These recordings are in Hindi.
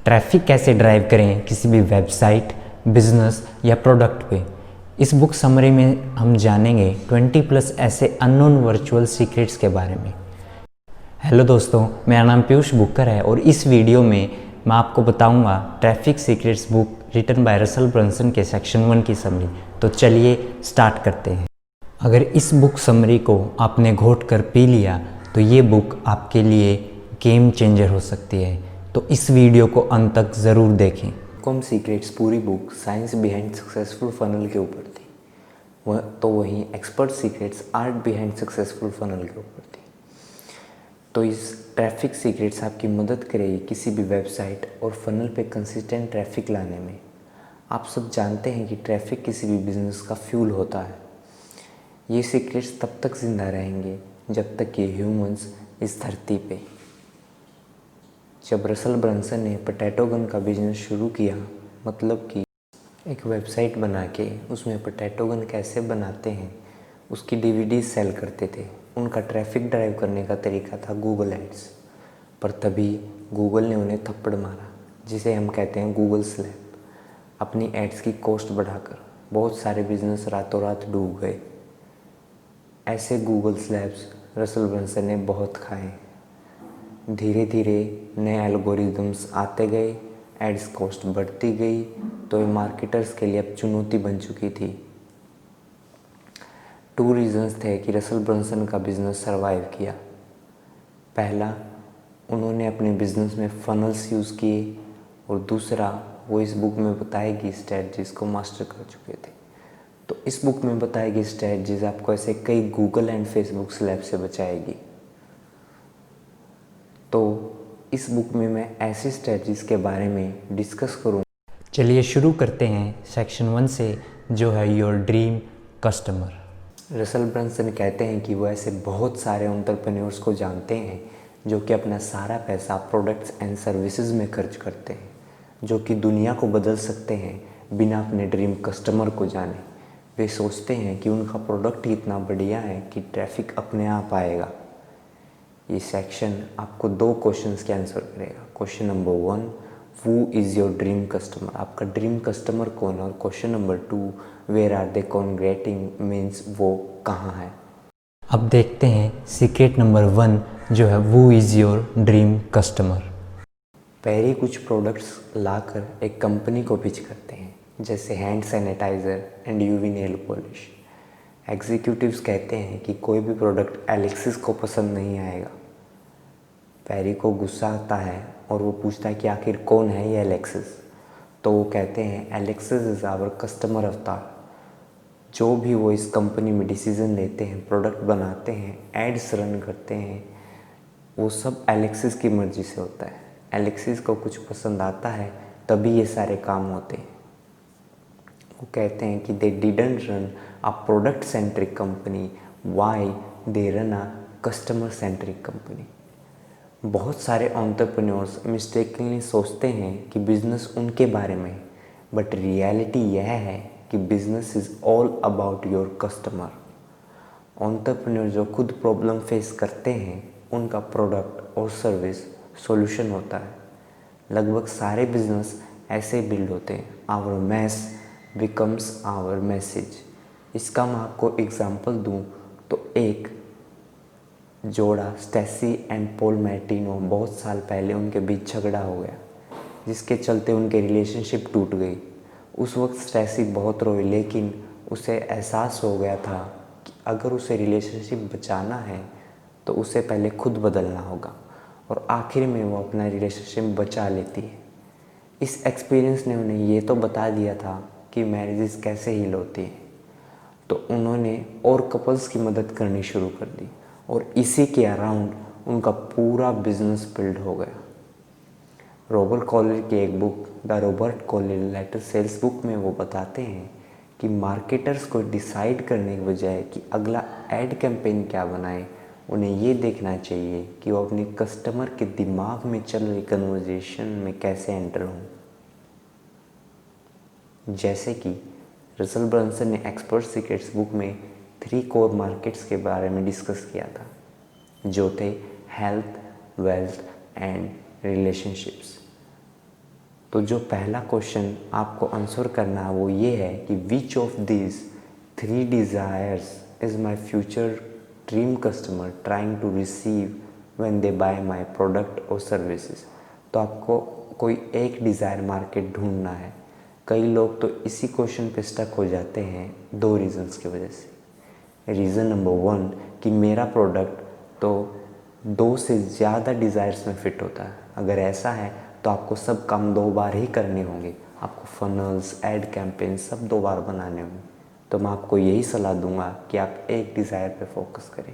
ट्रैफिक कैसे ड्राइव करें किसी भी वेबसाइट, बिजनेस या प्रोडक्ट पे। इस बुक समरी में हम जानेंगे 20+ ऐसे अननोन वर्चुअल सीक्रेट्स के बारे में। हेलो दोस्तों, मेरा नाम पीयूष बुक्कर है और इस वीडियो में मैं आपको बताऊंगा traffic secrets book written by Russell Brunson के सेक्शन 1 की समरी। तो चलिए स्टार्ट करते हैं। अगर इस बुक समरी को आपने घोट कर पी लिया तो ये बुक आपके लिए गेम चेंजर हो सकती है। तो इस वीडियो को अंत तक ज़रूर देखें। कॉम सीक्रेट्स पूरी book science behind successful funnel के ऊपर थी, वहीं expert secrets art behind successful funnel के ऊपर थी। तो इस ट्रैफिक सीक्रेट्स आपकी मदद करेगी किसी भी वेबसाइट और फनल पे कंसिस्टेंट ट्रैफिक लाने में। आप सब जानते हैं कि ट्रैफिक किसी भी बिजनेस का फ्यूल होता है। ये सीक्रेट्स तब तक जिंदा रहेंगे जब तक ये ह्यूमंस इस धरती पे। जब रसल ब्रंसन ने पोटैटो गन का बिजनेस शुरू किया, मतलब कि एक वेबसाइट बना के उसमें पोटैटो गन कैसे बनाते हैं उसकी डीवीडी सेल करते थे। उनका ट्रैफिक ड्राइव करने का तरीका था गूगल एड्स। पर तभी गूगल ने उन्हें थप्पड़ मारा, जिसे हम कहते हैं गूगल स्लैप। अपनी एड्स की कॉस्ट बढ़ाकर बहुत सारे बिजनेस रातों रात डूब गए। ऐसे गूगल स्लैप्स रसल ब्रंसन ने बहुत खाए। धीरे धीरे नए एल्गोरिदम्स आते गए, एड्स कॉस्ट बढ़ती गई, तो ये मार्केटर्स के लिए अब चुनौती बन चुकी थी। 2 रीज़न्स थे कि रसल ब्रंसन का बिज़नेस सर्वाइव किया। पहला, उन्होंने अपने बिज़नेस में फनल्स यूज़ किए, और दूसरा, वो इस बुक में बताई गई स्ट्रेटजीज को मास्टर कर चुके थे। तो इस बुक में बताई गई स्ट्रेटजीज आपको ऐसे कई गूगल एंड फेसबुक स्लैप से बचाएगी। तो इस बुक में मैं ऐसी स्ट्रेटजीज के बारे में डिस्कस करूँगा। चलिए शुरू करते हैं सेक्शन 1 से, जो है your dream customer. Russell Brunson कहते हैं कि वो ऐसे बहुत सारे एंटरप्रेन्योर्स को जानते हैं जो कि अपना सारा पैसा प्रोडक्ट्स एंड सर्विसेज में खर्च करते हैं, जो कि दुनिया को बदल सकते हैं बिना अपने ड्रीम कस्टमर को जाने। वे सोचते हैं कि उनका प्रोडक्ट ही इतना बढ़िया है कि ट्रैफिक अपने आप आएगा। ये सेक्शन आपको 2 क्वेश्चंस के आंसर करेगा। Question number 1, who is your dream customer, आपका ड्रीम कस्टमर कौन है। और question number 2, where are they congregating, means वो कहाँ है। अब देखते हैं सीक्रेट नंबर 1, जो है who is your dream customer. पहले कुछ प्रोडक्ट्स लाकर एक कंपनी को पिच करते हैं, जैसे hand sanitizer and UV nail polish. Executives कहते हैं कि कोई भी प्रोडक्ट एलेक्सिस को पसंद नहीं आएगा। पैरी को गुस्सा आता है और वो पूछता है कि आखिर कौन है ये एलेक्सिस। तो वो कहते हैं एलेक्सिस इज़ आवर कस्टमर अवतार। जो भी वो इस कंपनी में डिसीज़न लेते हैं, प्रोडक्ट बनाते हैं, एड्स रन करते हैं, वो सब एलेक्सिस की मर्ज़ी से होता है। एलेक्सिस को कुछ पसंद आता है तभी ये सारे काम होते हैं। वो कहते हैं कि they didn't run a product centric company, why they run a customer centric company. बहुत सारे एंटरप्रेन्योर्स मिस्टेकली सोचते हैं कि बिजनेस उनके बारे में, बट रियलिटी यह है कि business is all about your customer. Entrepreneur जो खुद प्रॉब्लम फेस करते हैं, उनका प्रोडक्ट और सर्विस सॉल्यूशन होता है। लगभग सारे बिजनेस ऐसे बिल्ड होते हैं। Our mess becomes our message. इसका मैं आपको एग्जांपल दूं तो एक जोड़ा स्टेसी एंड पॉल मैर्टिनो, बहुत साल पहले उनके बीच झगड़ा हो गया, जिसके चलते उनके रिलेशनशिप टूट गई। उस वक्त स्टेसी बहुत रोई, लेकिन उसे एहसास हो गया था कि अगर उसे रिलेशनशिप बचाना है तो उसे पहले खुद बदलना होगा, और आखिर में वो अपना रिलेशनशिप बचा लेती है। इस एक्सपीरियंस ने उन्हें ये तो बता दिया था कि मैरिजेस कैसे हील होती हैं। तो उन्होंने और कपल्स की मदद करनी शुरू कर दी, और इसी के अराउंड उनका पूरा बिजनेस बिल्ड हो गया। रॉबर्ट कॉलेर की एक book the Robert Collier letter sales book में वो बताते हैं कि मार्केटर्स को डिसाइड करने के बजाय कि अगला एड कैंपेन क्या बनाए, उन्हें ये देखना चाहिए कि वो अपने कस्टमर के दिमाग में चल रही कन्वर्जेशन में कैसे एंटर हों। जैसे कि रसल ब्रंसन ने एक्सपर्ट सीक्रेट्स बुक में 3 कोर मार्केट्स के बारे में डिस्कस किया था, जो थे हेल्थ, वेल्थ एंड रिलेशनशिप्स। तो जो पहला क्वेश्चन आपको आंसर करना है वो ये है कि which of this 3 desires is my future dream customer trying to receive when they buy my product और सर्विसेज। तो आपको कोई एक डिज़ायर मार्केट ढूंढना है। कई लोग तो इसी क्वेश्चन पे स्टक हो जाते हैं 2 रीज़न्स की वजह से। रीज़न नंबर 1 कि मेरा प्रोडक्ट तो 2 से ज़्यादा डिज़ायर्स में फ़िट होता है। अगर ऐसा है तो आपको सब काम 2 बार ही करने होंगे। आपको फनल्स, एड कैंपेन सब 2 बार बनाने होंगे। तो मैं आपको यही सलाह दूंगा कि आप एक डिज़ायर पे फोकस करें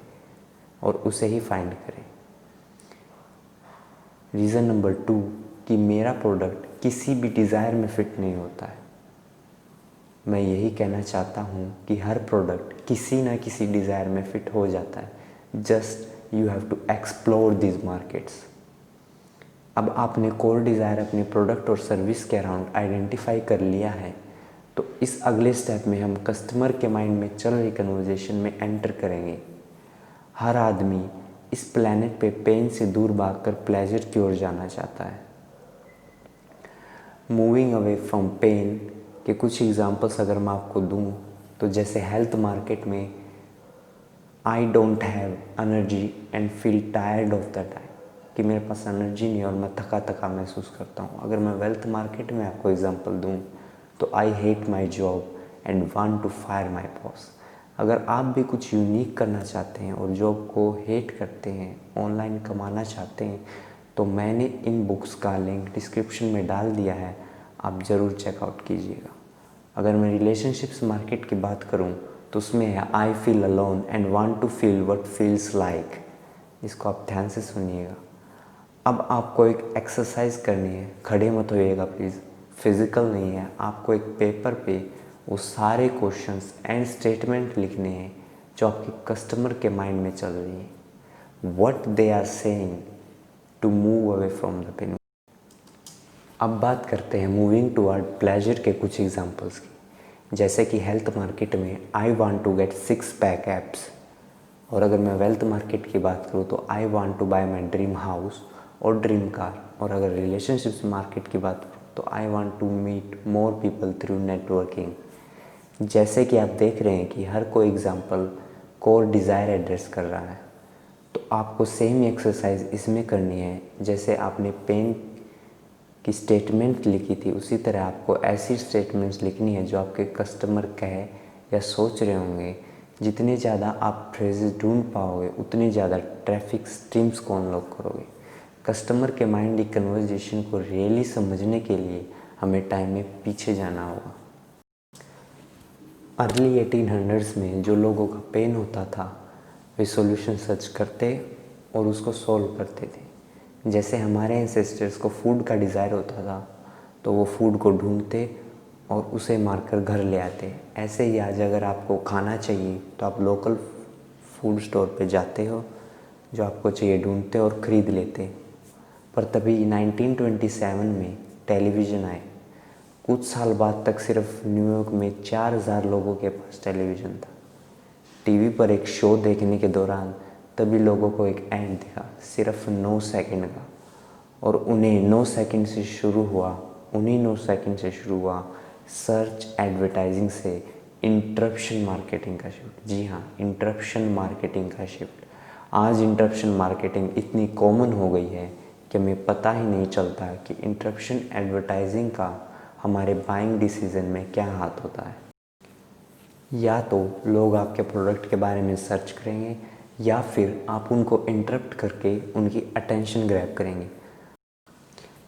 और उसे ही फाइंड करें। रीज़न नंबर 2 कि मेरा प्रोडक्ट किसी भी डिज़ायर में फ़िट नहीं होता है। मैं यही कहना चाहता हूँ कि हर प्रोडक्ट किसी ना किसी डिज़ायर में फ़िट हो जाता है। Just you have to explore this markets. अब आपने कोर डिज़ायर अपने प्रोडक्ट और सर्विस के अराउंड आइडेंटिफाई कर लिया है, तो इस अगले स्टेप में हम कस्टमर के माइंड में चल रही कन्वर्जेशन में एंटर करेंगे। हर आदमी इस प्लैनेट पे पेन से दूर भागकर प्लेजर की ओर जाना चाहता है। मूविंग अवे फ्रॉम पेन के कुछ एग्जांपल्स अगर मैं आपको दूं, तो जैसे हेल्थ मार्केट में I don't have energy and feel tired of the time, कि मेरे पास एनर्जी नहीं और मैं थका थका महसूस करता हूँ। अगर मैं वेल्थ मार्केट में आपको एग्जांपल दूँ तो I hate my job and want to fire my boss. अगर आप भी कुछ यूनिक करना चाहते हैं और जॉब को हेट करते हैं, ऑनलाइन कमाना चाहते हैं, तो मैंने इन बुक्स का लिंक डिस्क्रिप्शन में डाल दिया है, आप ज़रूर चेकआउट कीजिएगा। अगर मैं रिलेशनशिप्स मार्केट की बात करूं तो उसमें है I feel alone and want to feel what feels like. इसको आप ध्यान से सुनिएगा। अब आपको एक एक्सरसाइज करनी है, खड़े मत होइएगा प्लीज़, फिज़िकल नहीं है। आपको एक पेपर पे वो सारे क्वेश्चंस एंड स्टेटमेंट लिखने हैं जो आपके कस्टमर के माइंड में चल रही हैं, what they are saying to move away from the pain. अब बात करते हैं मूविंग टुवर्ड प्लेजर के कुछ एग्जांपल्स की। जैसे कि हेल्थ मार्केट में I want to get 6 pack abs, और अगर मैं वेल्थ मार्केट की बात करूँ तो I want to buy my dream house और ड्रीम कार। और अगर रिलेशनशिप्स मार्केट की बात करूँ तो I want to meet more people through networking. जैसे कि आप देख रहे हैं कि हर कोई एग्जांपल कोर डिज़ायर एड्रेस कर रहा है, तो आपको सेम एक्सरसाइज इसमें करनी है। जैसे आपने पेन की स्टेटमेंट लिखी थी, उसी तरह आपको ऐसी स्टेटमेंट्स लिखनी है जो आपके कस्टमर कहे या सोच रहे होंगे। जितने ज़्यादा आप फ्रेजेस ढूंढ पाओगे उतनी ज़्यादा ट्रैफिक स्ट्रीम्स को अनलॉक करोगे। कस्टमर के माइंड की कन्वर्जेशन को रियली समझने के लिए हमें टाइम में पीछे जाना होगा। अर्ली 1800s में जो लोगों का पेन होता था वे सॉल्यूशन सर्च करते और उसको सॉल्व करते थे। जैसे हमारे एंसेस्टर्स को फूड का डिज़ायर होता था तो वो फूड को ढूंढते और उसे मारकर घर ले आते। ऐसे ही आज अगर आपको खाना चाहिए तो आप लोकल फूड स्टोर पे जाते हो, जो आपको चाहिए ढूंढते और ख़रीद लेते। पर तभी 1927 में टेलीविज़न आए। कुछ साल बाद तक सिर्फ न्यूयॉर्क में 4000 लोगों के पास टेलीविज़न था। टीवी पर एक शो देखने के दौरान तभी लोगों को एक ऐड दिखा, सिर्फ 9 सेकंड का, और उन्हीं 9 सेकंड से शुरू हुआ सर्च एडवर्टाइजिंग से इंटरप्शन मार्केटिंग का शिफ्ट। जी हाँ, इंटरप्शन मार्केटिंग का शिफ्ट। आज इंटरप्शन मार्केटिंग इतनी कॉमन हो गई है कि हमें पता ही नहीं चलता कि इंटरप्शन एडवर्टाइजिंग का हमारे बाइंग डिसीजन में क्या हाथ होता है। या तो लोग आपके प्रोडक्ट के बारे में सर्च करेंगे या फिर आप उनको इंटरप्ट करके उनकी अटेंशन ग्रैब करेंगे।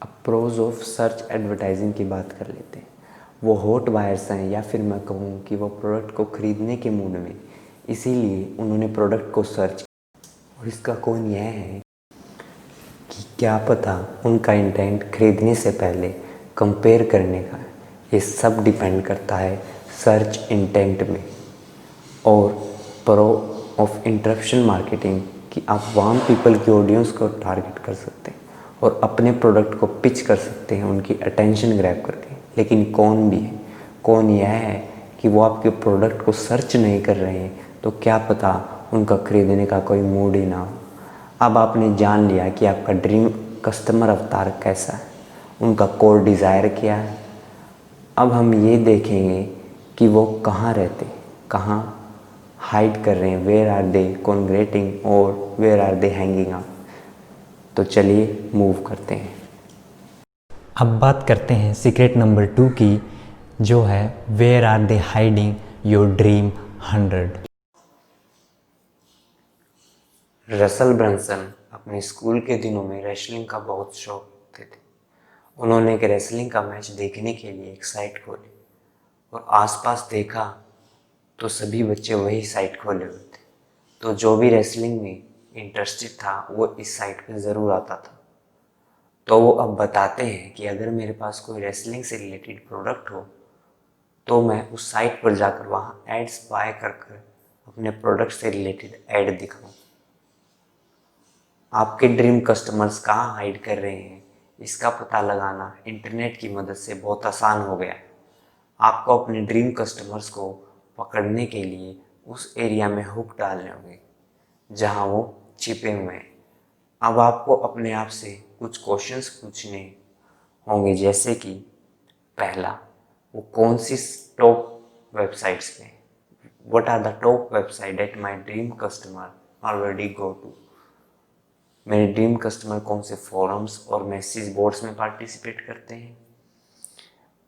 अब प्रोज ऑफ सर्च एडवर्टाइजिंग की बात कर लेते हैं। वो हॉट बायर्स हैं या फिर मैं कहूँ कि वो प्रोडक्ट को ख़रीदने के मूड में, इसीलिए उन्होंने प्रोडक्ट को सर्च किया। और इसका कौन यह है कि क्या पता उनका इंटेंट खरीदने से पहले कंपेयर करने का है। ये सब डिपेंड करता है सर्च इंटेंट में। और प्रो ऑफ इंटरप्शन मार्केटिंग कि आप वार्म पीपल की ऑडियंस को टारगेट कर सकते हैं और अपने प्रोडक्ट को पिच कर सकते हैं उनकी अटेंशन ग्रैब करके। लेकिन कौन भी है, कौन यह है कि वो आपके प्रोडक्ट को सर्च नहीं कर रहे हैं तो क्या पता उनका खरीदने का कोई मूड ही ना हो। अब आपने जान लिया कि आपका ड्रीम कस्टमर अवतार कैसा है उनका कोर डिज़ायर क्या है। अब हम ये देखेंगे कि वो कहाँ रहते, कहाँ हाइड कर रहे हैं, वेयर आर दे कॉन्ग्रेटिंग और where are they hanging out. तो चलिए मूव करते हैं। अब बात करते हैं सीक्रेट नंबर 2 की, जो है where are they hiding your dream 100। Russell Brunson अपने स्कूल के दिनों में रेसलिंग का बहुत शौक रखते थे। उन्होंने एक रेसलिंग का मैच देखने के लिए एक साइट खोली और आसपास देखा तो सभी बच्चे वही साइट खोले हुए थे। तो जो भी रेसलिंग में इंटरेस्टेड था वो इस साइट पे ज़रूर आता था। तो वो अब बताते हैं कि अगर मेरे पास कोई रेसलिंग से रिलेटेड प्रोडक्ट हो तो मैं उस साइट पर जाकर वहाँ एड्स बाय कर अपने प्रोडक्ट से रिलेटेड ऐड दिखाऊँ। आपके ड्रीम कस्टमर्स कहाँ हाइड कर रहे हैं, इसका पता लगाना इंटरनेट की मदद से बहुत आसान हो गया है। आपको अपने ड्रीम कस्टमर्स को पकड़ने के लिए उस एरिया में हुक डालने होंगे जहाँ वो छिपे हुए हैं। अब आपको अपने आप से कुछ क्वेश्चंस पूछने होंगे, जैसे कि पहला, वो कौन सी टॉप वेबसाइट्स पे, what are the top website that my dream customer already go to. मेरे ड्रीम कस्टमर कौन से फोरम्स और मैसेज बोर्ड्स में पार्टिसिपेट करते हैं।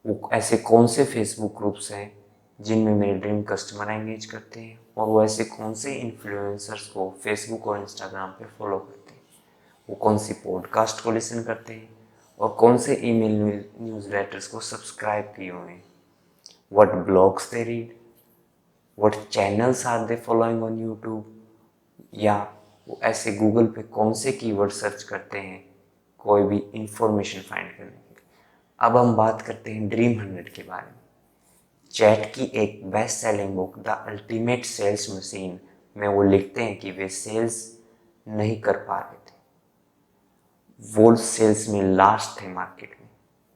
वो ऐसे कौन से फेसबुक ग्रुप्स हैं जिनमें मेरे ड्रीम कस्टमर एंगेज करते हैं, और वो ऐसे कौन से इन्फ्लुएंसर्स को फेसबुक और इंस्टाग्राम पे फॉलो करते हैं। वो कौन सी पॉडकास्ट को लिसन करते हैं और कौन से ईमेल न्यूज़लेटर्स को सब्सक्राइब किए हुए हैं। What blogs they read, what channels are they following on YouTube, या वो ऐसे गूगल पे कौन से कीवर्ड सर्च करते हैं कोई भी इंफॉर्मेशन फाइंड करने के लिए। अब हम बात करते हैं ड्रीम 100 के बारे में। चैट की एक best selling book the ultimate sales machine में वो लिखते हैं कि वे सेल्स नहीं कर पा रहे थे, वो सेल्स में लास्ट थे मार्केट में।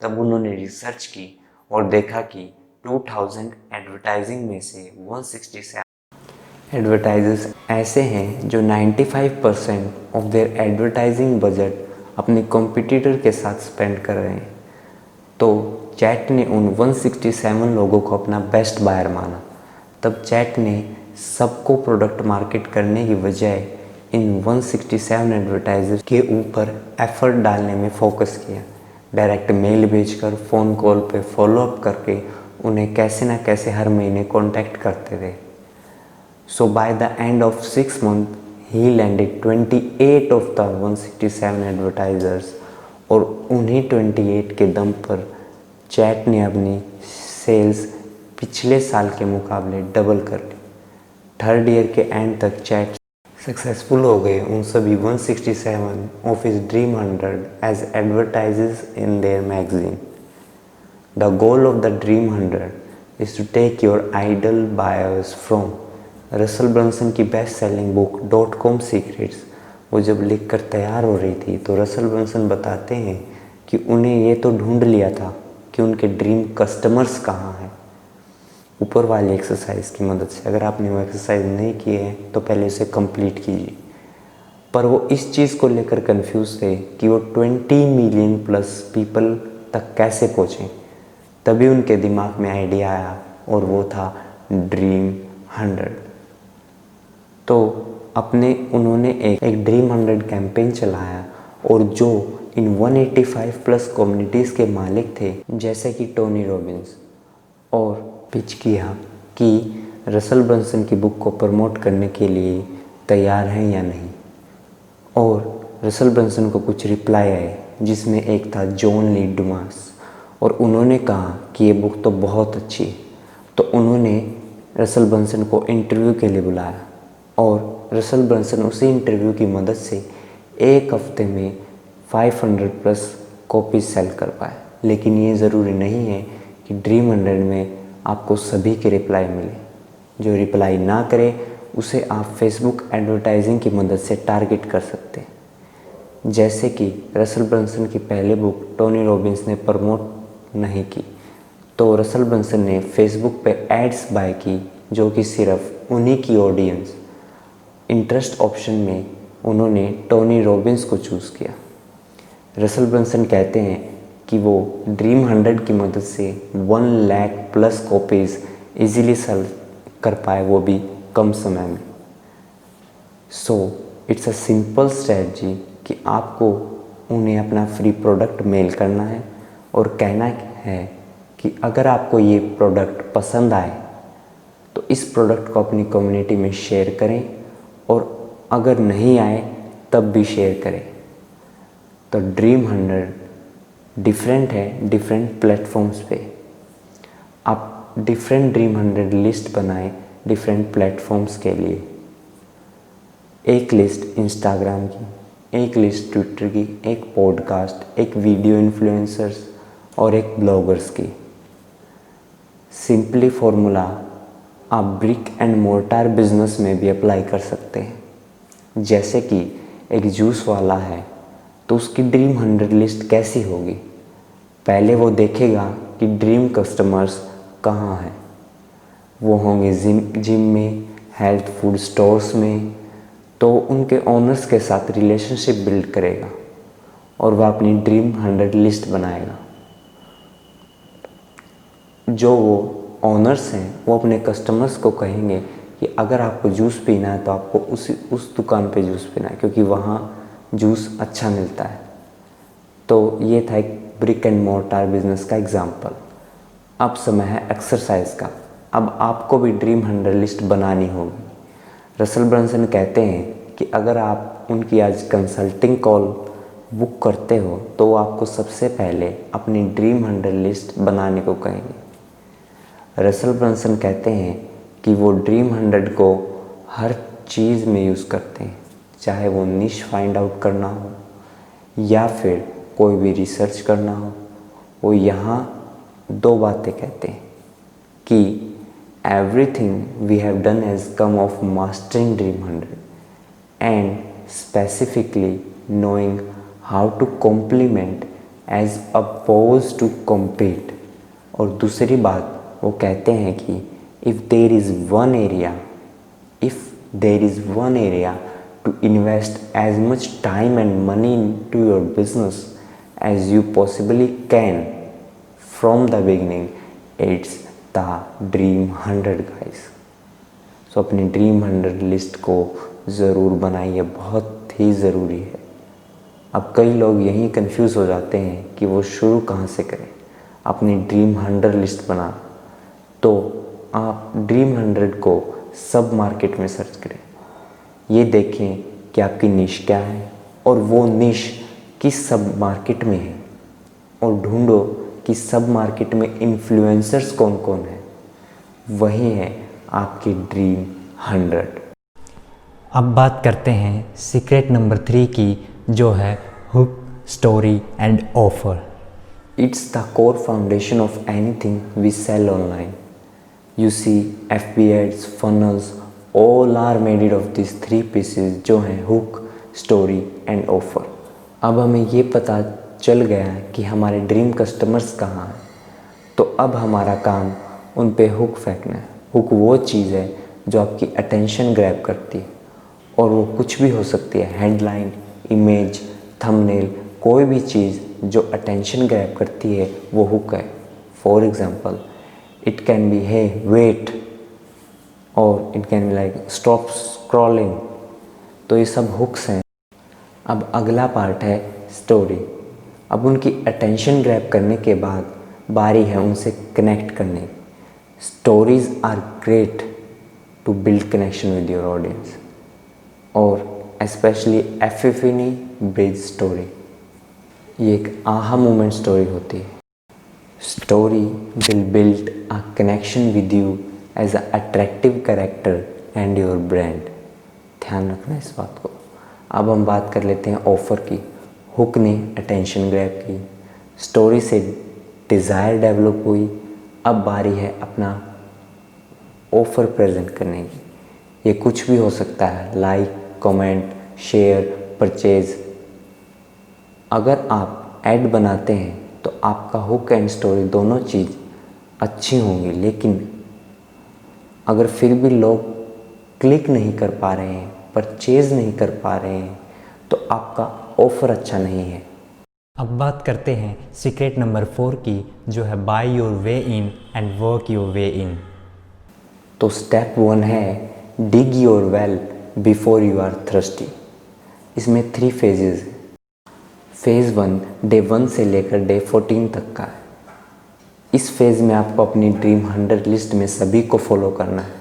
तब उन्होंने रिसर्च की और देखा कि 2000 एडवर्टाइजिंग में से 167 एडवर्टाइजर्स ऐसे हैं जो 95% ऑफ देयर एडवर्टाइजिंग बजट अपने कॉम्पिटिटर के साथ स्पेंड कर रहे हैं। तो चैट ने उन 167 लोगों को अपना बेस्ट बायर माना। तब चैट ने सबको प्रोडक्ट मार्केट करने की बजाय इन 167 एडवर्टाइजर्स के ऊपर एफर्ट डालने में फोकस किया। डायरेक्ट मेल भेजकर, फ़ोन कॉल पे फॉलो अप करके उन्हें कैसे ना कैसे हर महीने कांटेक्ट करते थे। So by the end of 6 months, he landed 28 of the 167 advertisers और उन्हीं 28 के दम पर चैट ने अपनी सेल्स पिछले साल के मुकाबले डबल कर ली। थर्ड ईयर के एंड तक चैट सक्सेसफुल हो गए उन सभी 167 of his dream 100 as advertisers in their magazine. The goal of the dream 100 is to take your ideal buyers from Russell Brunson की best selling book .com secrets वो जब लिख कर तैयार हो रही थी तो रसल ब्रंसन बताते हैं कि उन्हें ये तो ढूंढ लिया था कि उनके ड्रीम कस्टमर्स कहाँ हैं, ऊपर वाली एक्सरसाइज की मदद से। अगर आपने वो एक्सरसाइज नहीं की है तो पहले उसे कंप्लीट कीजिए। पर वो इस चीज़ को लेकर कंफ्यूज थे कि वो 20 मिलियन प्लस पीपल तक कैसे पहुँचें। तभी उनके दिमाग में आइडिया आया और वो था ड्रीम 100। तो उन्होंने एक ड्रीम 100 कैंपेन चलाया और जो इन 185 प्लस कम्युनिटीज़ के मालिक थे, जैसे कि टोनी रॉबिन्स, और पिच किया कि रसल ब्रंसन की बुक को प्रमोट करने के लिए तैयार हैं या नहीं। और रसल ब्रंसन को कुछ रिप्लाई आए जिसमें एक था जॉन ली डुमास, और उन्होंने कहा कि ये बुक तो बहुत अच्छी है। तो उन्होंने रसल ब्रंसन को इंटरव्यू के लिए बुलाया और रसल ब्रंसन उसी इंटरव्यू की मदद से एक हफ्ते में 500 प्लस कॉपीज सेल कर पाए। लेकिन ये ज़रूरी नहीं है कि ड्रीम 100 में आपको सभी के रिप्लाई मिले। जो रिप्लाई ना करे उसे आप फेसबुक एडवर्टाइजिंग की मदद से टारगेट कर सकते हैं। जैसे कि रसल ब्रंसन की पहली बुक टोनी रॉबिन्स ने प्रमोट नहीं की, तो रसल ब्रंसन ने फेसबुक पे एड्स बाय की जो कि सिर्फ उन्हीं की ऑडियंस। इंटरेस्ट ऑप्शन में उन्होंने टोनी रॉबिन्स को चूज़ किया। रसल ब्रंसन कहते हैं कि वो Dream100 की मदद से 1 lakh plus copies easily sell कर पाए, वो भी कम समय में। So it's a simple strategy कि आपको उन्हें अपना फ्री प्रोडक्ट मेल करना है और कहना है कि अगर आपको ये प्रोडक्ट पसंद आए तो इस प्रोडक्ट को अपनी कम्युनिटी में शेयर करें, और अगर नहीं आए तब भी शेयर करें। तो Dream100 डिफरेंट है डिफरेंट प्लेटफॉर्म्स पे। आप डिफरेंट Dream100 लिस्ट बनाएं डिफरेंट प्लेटफॉर्म्स के लिए। एक लिस्ट इंस्टाग्राम की, एक लिस्ट ट्विटर की, एक पॉडकास्ट, एक वीडियो इन्फ्लुएंसर्स और एक ब्लॉगर्स की। सिंपली फॉर्मूला आप ब्रिक एंड मोर्टार बिजनेस में भी अप्लाई कर सकते हैं। जैसे कि एक जूस वाला है तो उसकी Dream100 लिस्ट कैसी होगी? पहले वो देखेगा कि ड्रीम कस्टमर्स कहाँ हैं। वो होंगे जिम में, हेल्थ फूड स्टोर्स में, तो उनके ओनर्स के साथ रिलेशनशिप बिल्ड करेगा और वह अपनी Dream100 लिस्ट बनाएगा। जो वो ओनर्स हैं वो अपने कस्टमर्स को कहेंगे कि अगर आपको जूस पीना है तो आपको उस दुकान पे जूस पीना है, क्योंकि वहाँ जूस अच्छा मिलता है। तो ये था एक ब्रिक एंड मोर्टार बिजनेस का एग्जांपल। अब समय है एक्सरसाइज का। अब आपको भी Dream100 लिस्ट बनानी होगी। रसल ब्रंसन कहते हैं कि अगर आप उनकी आज कंसल्टिंग कॉल बुक करते हो तो वो आपको सबसे पहले अपनी Dream100 लिस्ट बनाने को कहेंगे। रसल ब्रंसन कहते हैं कि वो Dream100 को हर चीज़ में यूज़ करते हैं, चाहे वो निश फाइंड आउट करना हो या फिर कोई भी रिसर्च करना हो। वो यहाँ 2 बातें कहते हैं कि everything we have done has come of mastering Dream100 and specifically knowing how to complement as opposed to compete. और दूसरी बात वो कहते हैं कि if there is one area to invest as much time and money into your business as you possibly can from the beginning, it's the Dream100 guys. So अपनी Dream100 लिस्ट को ज़रूर बनाइए, बहुत ही ज़रूरी है। अब कई लोग यहीं कंफ्यूज हो जाते हैं कि वो शुरू कहाँ से करें अपनी Dream100 लिस्ट बना। तो आप Dream100 को सब मार्केट में सर्च करें, ये देखें कि आपकी निश क्या है और वो निश किस सब मार्केट में है, और ढूंढो कि सब मार्केट में इन्फ्लुएंसर्स कौन कौन है। वही है आपकी Dream100। अब बात करते हैं सीक्रेट नंबर 3 की, जो है hook, story and offer. It's the core foundation of anything we sell online. You see, FB ads, funnels, all are made of these 3 pieces जो हैं hook, story and offer. अब हमें ये पता चल गया है कि हमारे ड्रीम कस्टमर्स कहाँ हैं, तो अब हमारा काम उन पे हुक फेंकना है। हुक वो चीज़ है जो आपकी अटेंशन ग्रैब करती है, और वो कुछ भी हो सकती है, हेडलाइन, इमेज, थंबनेल, कोई भी चीज़ जो अटेंशन ग्रैब करती है वो हुक है। For example, it can be hey wait, और it can be like stop scrolling. तो ये सब हुक्स हैं। अब अगला पार्ट है स्टोरी। अब उनकी अटेंशन ग्रैब करने के बाद बारी है उनसे कनेक्ट करने की। Stories are great to build connection with your audience, और स्पेशली एपिफनी ब्रिज स्टोरी, ये एक आहा मोमेंट स्टोरी होती है। Story will build a connection with you as a attractive character and your brand. ध्यान रखना इस बात को। अब हम बात कर लेते हैं ऑफ़र की। हुक ने अटेंशन ग्रैब की, स्टोरी से डिज़ायर डेवलप हुई, अब बारी है अपना ऑफ़र प्रेजेंट करने की। ये कुछ भी हो सकता है, लाइक, कमेंट, शेयर, परचेज़। अगर आप ऐड बनाते हैं तो आपका हुक एंड स्टोरी दोनों चीज़ अच्छी होंगी, लेकिन अगर फिर भी लोग क्लिक नहीं कर पा रहे हैं, परचेज़ नहीं कर पा रहे हैं, तो आपका ऑफ़र अच्छा नहीं है। अब बात करते हैं सीक्रेट नंबर 4 की, जो है buy your way in and work your way in. तो स्टेप 1 है dig your well before you are thirsty. इसमें 3 फेजेस हैं। फेज़ 1 डे 1 से लेकर डे 14 तक का है। इस फेज़ में आपको अपनी ड्रीम 100 लिस्ट में सभी को फॉलो करना है,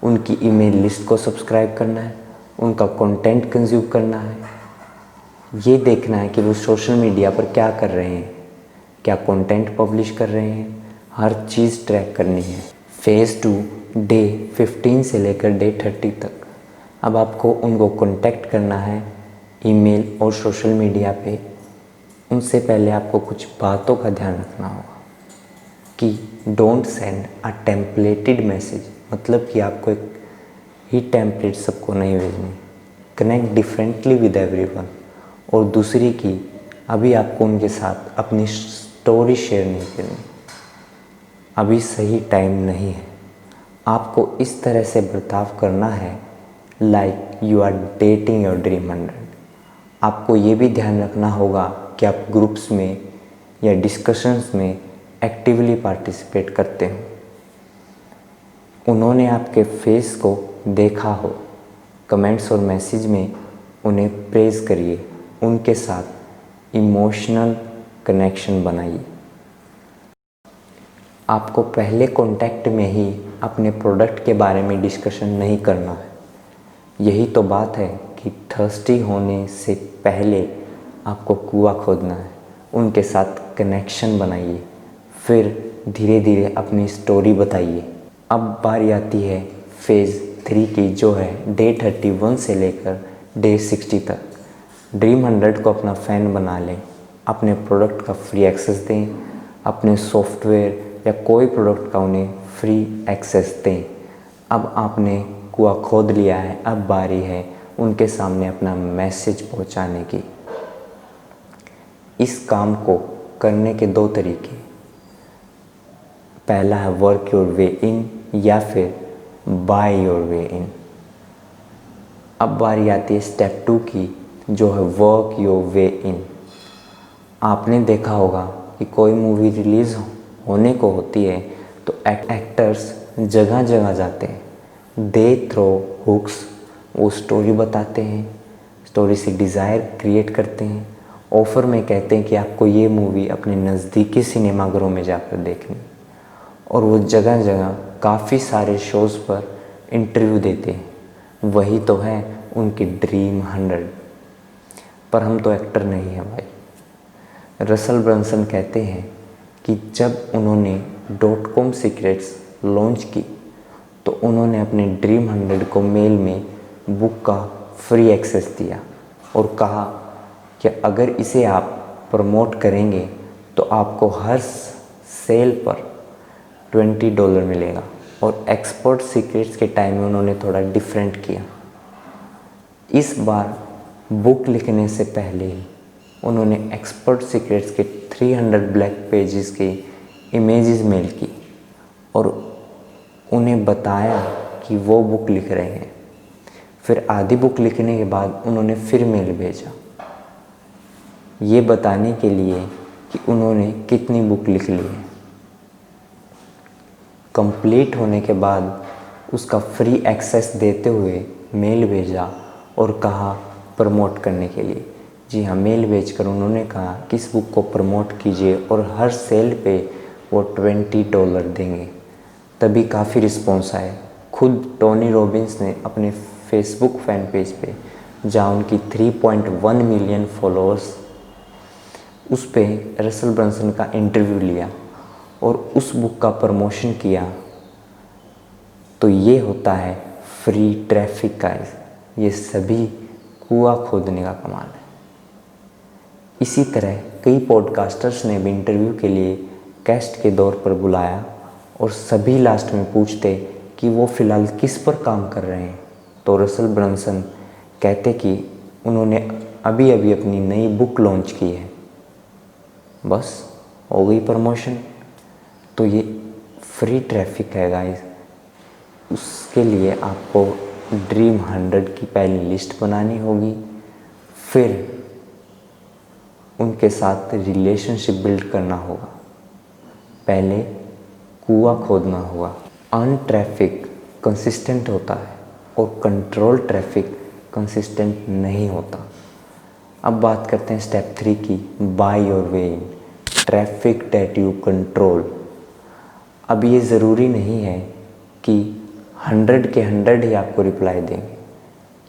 उनकी ईमेल लिस्ट को सब्सक्राइब करना है, उनका कंटेंट कंज्यूम करना है, ये देखना है कि वो सोशल मीडिया पर क्या कर रहे हैं, क्या कंटेंट पब्लिश कर रहे हैं, हर चीज़ ट्रैक करनी है। फेज़ 2 डे 15 से लेकर डे 30 तक। अब आपको उनको कांटेक्ट करना है ईमेल और सोशल मीडिया पे। उनसे पहले आपको कुछ बातों का ध्यान रखना होगा कि डोंट सेंड अ टेम्पलेटेड मैसेज, मतलब कि आपको एक ही टेम्पलेट सबको नहीं भेजनी। Connect differently with everyone. और दूसरी की अभी आपको उनके साथ अपनी स्टोरी शेयर नहीं करनी, अभी सही टाइम नहीं है। आपको इस तरह से बर्ताव करना है like you are dating your dream 100। आपको ये भी ध्यान रखना होगा कि आप ग्रुप्स में या डिस्कशंस में एक्टिवली पार्टिसिपेट करते हो, उन्होंने आपके फेस को देखा हो। कमेंट्स और मैसेज में उन्हें प्रेज़ करिए, उनके साथ इमोशनल कनेक्शन बनाइए। आपको पहले कांटेक्ट में ही अपने प्रोडक्ट के बारे में डिस्कशन नहीं करना है। यही तो बात है कि थर्स्टी होने से पहले आपको कुआं खोदना है, उनके साथ कनेक्शन बनाइए, फिर धीरे धीरे अपनी स्टोरी बताइए। अब बारी आती है फेज़ 3 की, जो है डे 31 से लेकर डे 60 तक। ड्रीम 100 को अपना फ़ैन बना लें, अपने प्रोडक्ट का फ्री एक्सेस दें, अपने सॉफ्टवेयर या कोई प्रोडक्ट का उन्हें फ्री एक्सेस दें। अब आपने कुआं खोद लिया है, अब बारी है उनके सामने अपना मैसेज पहुंचाने की। इस काम को करने के 2 तरीके, पहला है वर्क योर वे इन या फिर बाय योर वे इन। अब बारी आती है स्टेप 2 की, जो है वर्क योर वे इन। आपने देखा होगा कि कोई मूवी रिलीज़ होने को होती है तो एक्टर्स जगह जगह जाते हैं, दे थ्रो हुक्स, वो स्टोरी बताते हैं, स्टोरी से डिज़ायर क्रिएट करते हैं, ऑफ़र में कहते हैं कि आपको ये मूवी अपने नज़दीकी सिनेमाघरों में जाकर देखनी, और वो जगह जगह काफ़ी सारे शोज़ पर इंटरव्यू देते हैं। वही तो है उनकी ड्रीम 100। पर हम तो एक्टर नहीं हैं भाई। रसल ब्रंसन कहते हैं कि जब उन्होंने .com सीक्रेट्स लॉन्च की तो उन्होंने अपने ड्रीम 100 को मेल में बुक का फ्री एक्सेस दिया और कहा कि अगर इसे आप प्रमोट करेंगे तो आपको हर सेल पर $20 मिलेगा। और एक्सपर्ट सीक्रेट्स के टाइम में उन्होंने थोड़ा डिफरेंट किया। इस बार बुक लिखने से पहले ही उन्होंने एक्सपर्ट सीक्रेट्स के 300 ब्लैक पेजेस के इमेजेस मेल की और उन्हें बताया कि वो बुक लिख रहे हैं। फिर आधी बुक लिखने के बाद उन्होंने फिर मेल भेजा, ये बताने के लिए कि उन्होंने कितनी बुक लिख ली है। कंप्लीट होने के बाद उसका फ्री एक्सेस देते हुए मेल भेजा और कहा प्रमोट करने के लिए। जी हाँ, मेल भेजकर उन्होंने कहा कि इस बुक को प्रमोट कीजिए और हर सेल पे वो $20 देंगे। तभी काफ़ी रिस्पॉन्स आए। खुद टोनी रॉबिन्स ने अपने फेसबुक फैन पेज पे, जहाँ उनकी 3.1 मिलियन फॉलोअर्स, उस पे रसल ब्रंसन का इंटरव्यू लिया और उस बुक का प्रमोशन किया। तो ये होता है फ्री ट्रैफिक का, ये सभी कुआं खोदने का कमाल है। इसी तरह कई पॉडकास्टर्स ने भी इंटरव्यू के लिए गेस्ट के दौर पर बुलाया और सभी लास्ट में पूछते कि वो फ़िलहाल किस पर काम कर रहे हैं। तो रसल ब्रंसन कहते कि उन्होंने अभी अभी अपनी नई बुक लॉन्च की है, बस हो गई प्रमोशन। तो ये फ्री ट्रैफिक है गाइस। उसके लिए आपको ड्रीम 100 की पहली लिस्ट बनानी होगी, फिर उनके साथ रिलेशनशिप बिल्ड करना होगा। पहले कुआं खोदना होगा। अर्न ट्रैफिक कंसिस्टेंट होता है और कंट्रोल ट्रैफिक कंसिस्टेंट नहीं होता। अब बात करते हैं स्टेप 3 की, bye your way in traffic that you control. अब ये ज़रूरी नहीं है कि 100 के 100 ही आपको रिप्लाई देंगे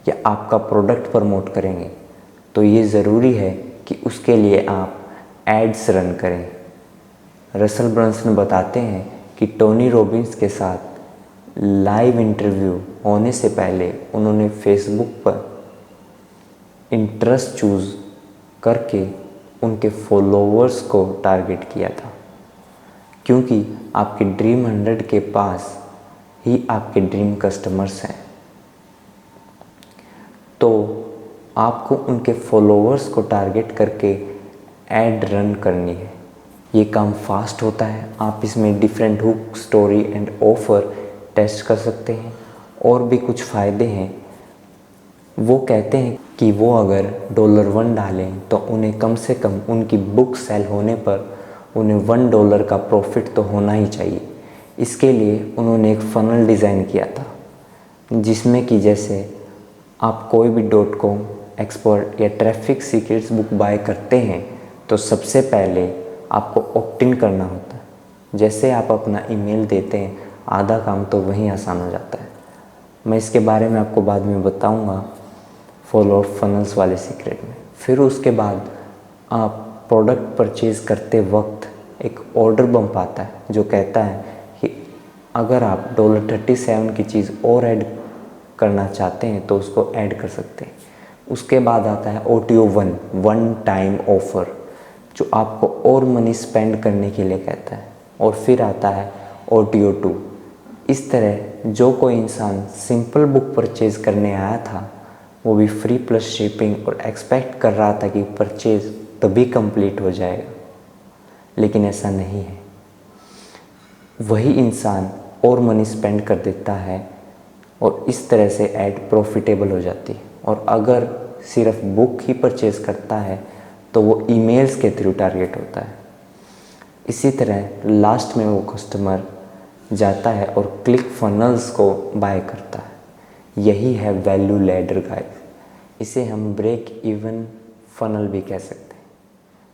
या आपका प्रोडक्ट प्रमोट करेंगे, तो ये ज़रूरी है कि उसके लिए आप एड्स रन करें। रसल ब्रंसन बताते हैं कि टोनी रॉबिन्स के साथ लाइव इंटरव्यू होने से पहले उन्होंने फेसबुक पर इंटरेस्ट चूज़ करके उनके फॉलोअर्स को टारगेट किया था, क्योंकि आपके ड्रीम 100 के पास ही आपके ड्रीम कस्टमर्स हैं। तो आपको उनके फॉलोअर्स को टारगेट करके ऐड रन करनी है। ये काम फास्ट होता है। आप इसमें different hook, story and offer test कर सकते हैं। और भी कुछ फ़ायदे हैं। वो कहते हैं कि वो अगर $1 डालें तो उन्हें कम से कम उनकी बुक सेल होने पर उन्हें $1 का प्रॉफिट तो होना ही चाहिए। इसके लिए उन्होंने एक फ़नल डिज़ाइन किया था, जिसमें कि जैसे आप कोई भी .com, एक्सपर्ट या ट्रैफिक सीक्रेट्स बुक बाय करते हैं तो सबसे पहले आपको ऑप्ट इन करना होता है। जैसे आप अपना ईमेल देते हैं, आधा काम तो वहीं आसान हो जाता है। मैं इसके बारे में आपको बाद में बताऊंगा फॉलोअर फनल्स वाले सीक्रेट में। फिर उसके बाद आप प्रोडक्ट परचेज़ करते वक्त एक ऑर्डर बम्प आता है जो कहता है कि अगर आप $37 की चीज़ और ऐड करना चाहते हैं तो उसको ऐड कर सकते हैं। उसके बाद आता है OTO 1, वन टाइम ऑफ़र, जो आपको और मनी स्पेंड करने के लिए कहता है। और फिर आता है OTO 2। इस तरह जो कोई इंसान सिंपल बुक परचेज़ करने आया था, वो भी फ्री प्लस शिपिंग और एक्सपेक्ट कर रहा था कि परचेज़ तभी कंप्लीट हो जाएगा, लेकिन ऐसा नहीं है। वही इंसान और मनी स्पेंड कर देता है और इस तरह से ऐड प्रॉफिटेबल हो जाती है। और अगर सिर्फ बुक ही परचेज़ करता है तो वो ईमेल्स के थ्रू टारगेट होता है। इसी तरह लास्ट में वो कस्टमर जाता है और क्लिक फनल्स को बाय करता है। यही है वैल्यू लैडर गाइस। इसे हम ब्रेक इवन फनल भी कह सकते हैं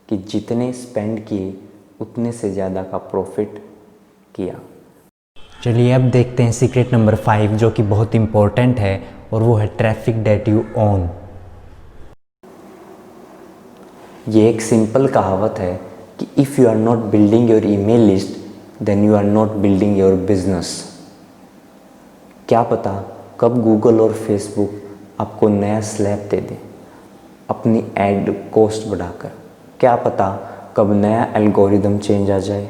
कि जितने स्पेंड किए उतने से ज़्यादा का प्रॉफिट किया। चलिए अब देखते हैं सीक्रेट नंबर 5, जो कि बहुत इम्पोर्टेंट है, और वो है ट्रैफिक दैट यू ओन। ये एक सिंपल कहावत है कि if you are not building your email list then you are not building your business. क्या पता कब गूगल और फेसबुक आपको नया स्लैब दे दे अपनी ऐड कॉस्ट बढ़ाकर। क्या पता कब नया एल्गोरिदम चेंज आ जाए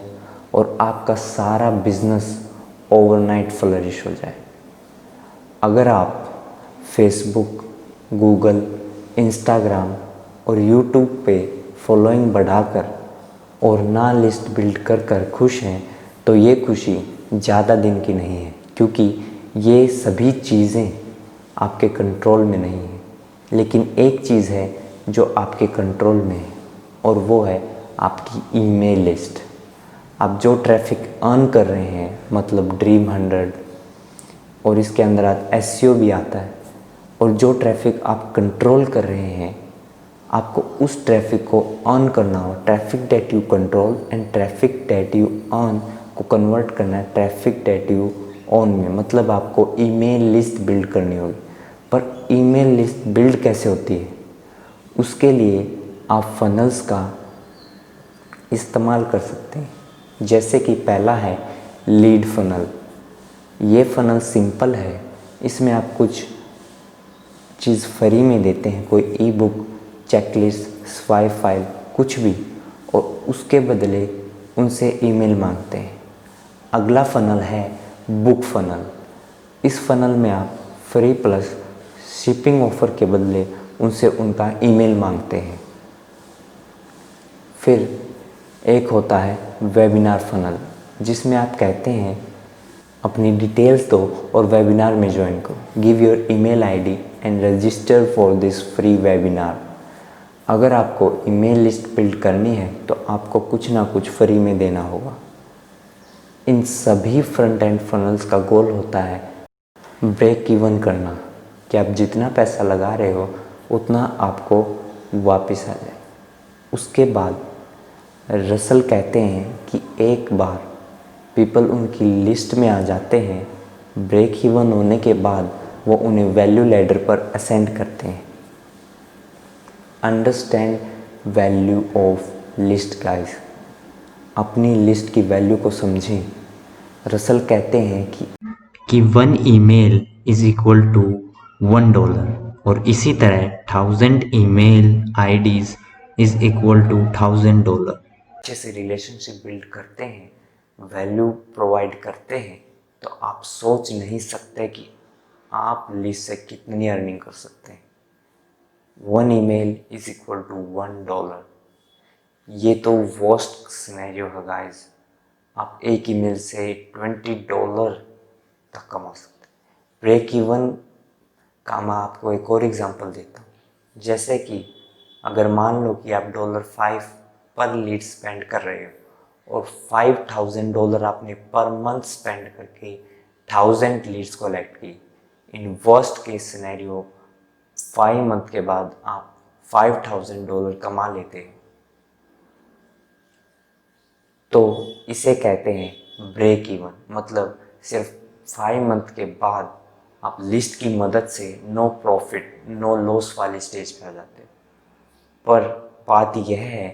और आपका सारा बिजनेस ओवरनाइट फ्लरिश हो जाए। अगर आप फेसबुक, गूगल, इंस्टाग्राम और यूट्यूब पे फॉलोइंग बढ़ाकर और ना लिस्ट बिल्ड कर कर खुश हैं, तो ये खुशी ज़्यादा दिन की नहीं है, क्योंकि ये सभी चीज़ें आपके कंट्रोल में नहीं है। लेकिन एक चीज़ है जो आपके कंट्रोल में है, और वो है आपकी ईमेल लिस्ट। आप जो ट्रैफिक अर्न कर रहे हैं, मतलब ड्रीम 100, और इसके अंदर SEO भी आता है, और जो ट्रैफिक आप कंट्रोल कर रहे हैं, आपको उस ट्रैफिक को अर्न करना हो। Traffic that you control and traffic that you earn को कन्वर्ट करना है ट्रैफिक दैट यू ओन में। मतलब आपको ईमेल लिस्ट बिल्ड करनी होगी। पर ईमेल लिस्ट बिल्ड कैसे होती है? उसके लिए आप फनल्स का इस्तेमाल कर सकते हैं। जैसे कि पहला है लीड फनल। ये फनल सिंपल है। इसमें आप कुछ चीज़ फ्री में देते हैं, कोई ई बुक, चेकलिस्ट, स्वाइप फाइल, कुछ भी, और उसके बदले उनसे ईमेल मांगते हैं। अगला फनल है बुक फनल। इस फनल में आप फ्री प्लस शिपिंग ऑफ़र के बदले उनसे उनका ईमेल मांगते हैं। फिर एक होता है वेबिनार फनल, जिसमें आप कहते हैं अपनी डिटेल्स दो और वेबिनार में ज्वाइन करो। Give your email ID and register for this free webinar. अगर आपको ईमेल लिस्ट बिल्ड करनी है तो आपको कुछ ना कुछ फ्री में देना होगा। इन सभी फ्रंट एंड फनल्स का गोल होता है ब्रेक इवन करना, कि आप जितना पैसा लगा रहे हो उतना आपको वापस आ जाए। उसके बाद रसल कहते हैं कि एक बार पीपल उनकी लिस्ट में आ जाते हैं, ब्रेक इवन होने के बाद वो उन्हें वैल्यू लैडर पर असेंड करते हैं। Understand value of list guys, अपनी लिस्ट की वैल्यू को समझें। रसल कहते हैं कि 1 email इज इक्वल टू $1 और इसी तरह 1000 email IDs is equal to $1000। जैसे रिलेशनशिप बिल्ड करते हैं, वैल्यू प्रोवाइड करते हैं, तो आप सोच नहीं सकते कि आप लिस्ट से कितनी अर्निंग कर सकते हैं। 1 email इज इक्वल टू $1। ये तो वर्स्ट सिनेरियो है गाइस। आप एक ईमेल से $20 तक कमा सकते हैं। ब्रेक इवन का मैं आपको एक और एग्जांपल देता हूँ। जैसे कि अगर मान लो कि आप $5 पर लीड स्पेंड कर रहे हो और $5000 आपने पर मंथ स्पेंड करके 1000 लीड्स कलेक्ट की। In worst case scenario 5 month के बाद आप $5000 कमा लेते हो। तो इसे कहते हैं ब्रेक इवन, मतलब सिर्फ 5 मंथ के बाद आप लिस्ट की मदद से नो प्रॉफिट नो लॉस वाली स्टेज पे आ जाते हो। पर बात यह है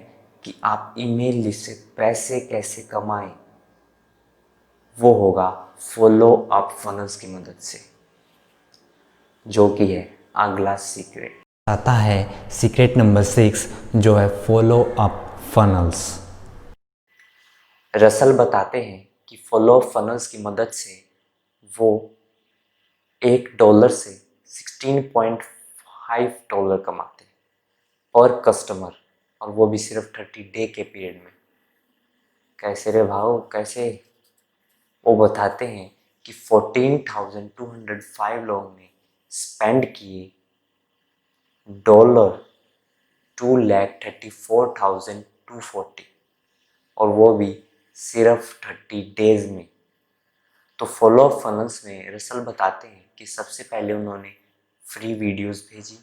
कि आप ईमेल लिस्ट से पैसे कैसे कमाएं, वो होगा फॉलो अप फनल्स की मदद से, जो कि है अगला सीक्रेट। आता है सीक्रेट नंबर 6 जो है फॉलो अप फनल्स। रसल बताते हैं कि फॉलो अप फनल्स की मदद से वो $1 से $16.5 कमाते हैं पर कस्टमर, और वो भी सिर्फ 30 डे के पीरियड में। कैसे रे भाव, कैसे? वो बताते हैं कि 14,205 लोगों ने स्पेंड किए $2,34,240, और वो भी सिर्फ 30 डेज में। तो फॉलो अप फनल्स में रसल बताते हैं कि सबसे पहले उन्होंने फ्री वीडियोस भेजी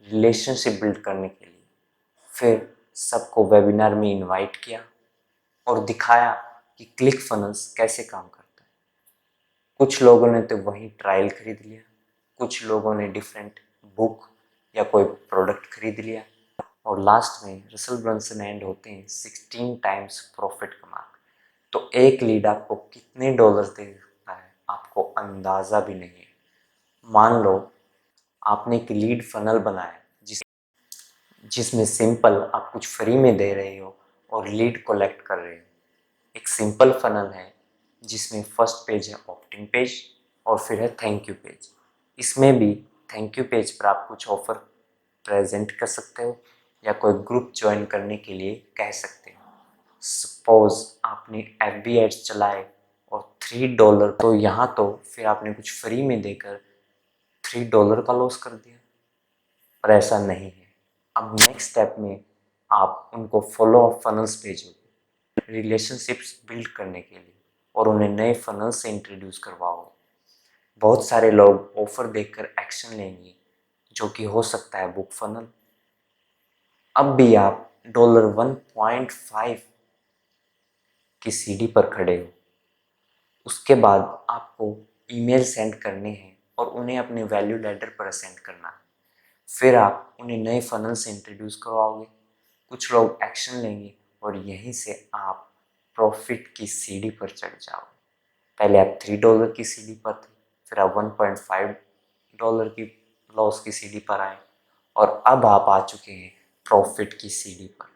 रिलेशनशिप बिल्ड करने के लिए, फिर सबको वेबिनार में इनवाइट किया और दिखाया कि क्लिक फनल्स कैसे काम करता है। कुछ लोगों ने तो वहीं ट्रायल खरीद लिया, कुछ लोगों ने डिफरेंट बुक या कोई प्रोडक्ट खरीद लिया, और लास्ट में रसल ब्रंसन एंड होते हैं 16 टाइम्स प्रॉफिट कमा। तो एक लीड आपको कितने डॉलर्स दे सकता है आपको अंदाज़ा भी नहीं है। मान लो आपने एक लीड फनल बनाया जिसमें सिंपल आप कुछ फ्री में दे रहे हो और लीड कलेक्ट कर रहे हो। एक सिंपल फनल है जिसमें फर्स्ट पेज है ऑप्टिंग पेज और फिर है थैंक यू पेज। इसमें भी थैंक यू पेज पर आप कुछ ऑफर प्रेजेंट कर सकते हो या कोई ग्रुप ज्वाइन करने के लिए कह सकते हो। सपोज आपने FB एड्स चलाए और $3, तो यहाँ तो फिर आपने कुछ फ्री में देकर $3 का लॉस कर दिया, पर ऐसा नहीं है। अब नेक्स्ट स्टेप में आप उनको फॉलो अप फनल्स भेजोगे रिलेशनशिप्स बिल्ड करने के लिए, और उन्हें नए फनल से इंट्रोड्यूस करवाओगे। बहुत सारे लोग ऑफर देखकर एक्शन लेंगे, जो कि हो सकता है बुक फनल। अब भी आप $1.5 की सीढ़ी पर खड़े हो। उसके बाद आपको ईमेल सेंड करने हैं और उन्हें अपने वैल्यू लैडर पर सेंड करना है। फिर आप उन्हें नए फनल से इंट्रोड्यूस करवाओगे, कुछ लोग एक्शन लेंगे और यहीं से आप प्रॉफिट की सीढ़ी पर चढ़ जाओगे। पहले आप $3 की सीढ़ी पर थे, फिर आप $1.5 की लॉस की सीढ़ी पर आए, और अब आप आ चुके हैं प्रॉफिट की सीढ़ी पर।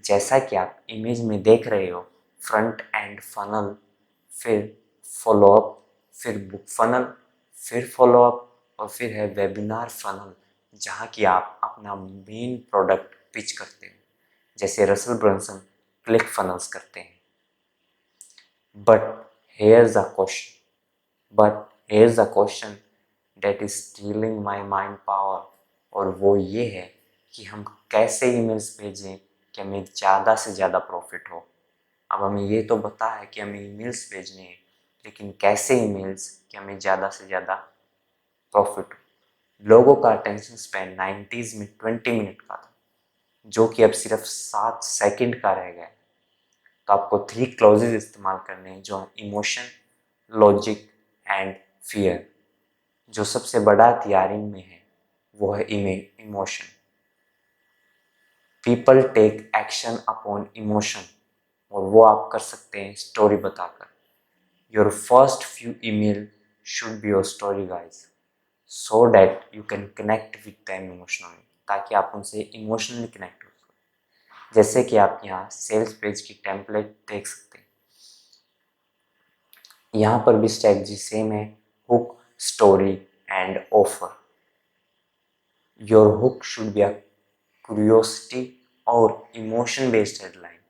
जैसा कि आप इमेज में देख रहे हो, फ्रंट एंड फनल, फिर फॉलोअप, फिर बुक फनल, फिर फॉलोअप, और फिर है वेबिनार फनल, जहाँ की आप अपना मेन प्रोडक्ट पिच करते हो, जैसे रसल ब्रंसन क्लिक फनल्स करते हैं। But here's a question that is stealing my mind power, और वो ये है कि हम कैसे ईमेल्स भेजें कि हमें ज़्यादा से ज़्यादा प्रॉफिट हो। अब हमें ये तो पता है कि हमें ईमेल्स भेजने हैं, लेकिन कैसे ईमेल्स कि हमें ज़्यादा से ज़्यादा प्रॉफिट हो। लोगों का अटेंशन स्पैन 90s में 20 मिनट का था, जो कि अब सिर्फ 7 सेकंड का रह गया है। तो आपको 3 क्लॉजेज इस्तेमाल करने हैं, जो हैं इमोशन, लॉजिक एंड फियर। जो सबसे बड़ा हथियार इनमें है वो है emotion. People take action upon emotion, और वो आप कर सकते हैं स्टोरी बताकर। Your first few email should be your story guys, so that you can connect with them emotionally, ताकि आप उनसे इमोशनली कनेक्ट हो सको। जैसे कि आप यहाँ सेल्स पेज की टेम्पलेट देख सकते हैं। यहाँ पर भी स्ट्रेटजी सेम है, hook, story and offer. Your hook should be a curiosity or emotion based headline.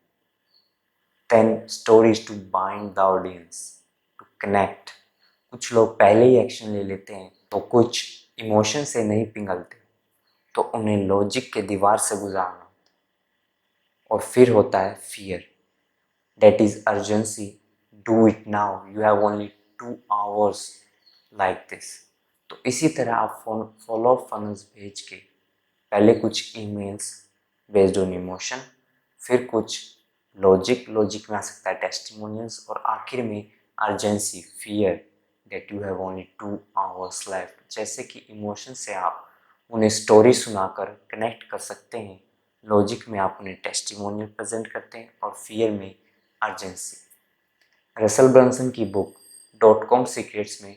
Then stories to bind the audience, to connect. कुछ लोग पहले ही एक्शन ले लेते हैं तो कुछ इमोशन से नहीं पिघलते, तो उन्हें लॉजिक के दीवार से गुजारना होता है। और फिर होता है fear, that is urgency, do it now, you have only 2 hours like this. तो इसी तरह आप फॉलो अप फनल्स भेज के पहले कुछ ईमेल्स बेस्ड ऑन इमोशन, फिर कुछ लॉजिक में आ सकता है टेस्टिमोनियल्स, और आखिर में urgency, fear, that you have only 2 hours left. जैसे कि इमोशन से आप उन्हें स्टोरी सुनाकर कनेक्ट कर सकते हैं, लॉजिक में आप उन्हें टेस्टिमोनियल प्रेजेंट करते हैं, और फियर में अर्जेंसी। रसल ब्रंसन की बुक .com सीक्रेट्स में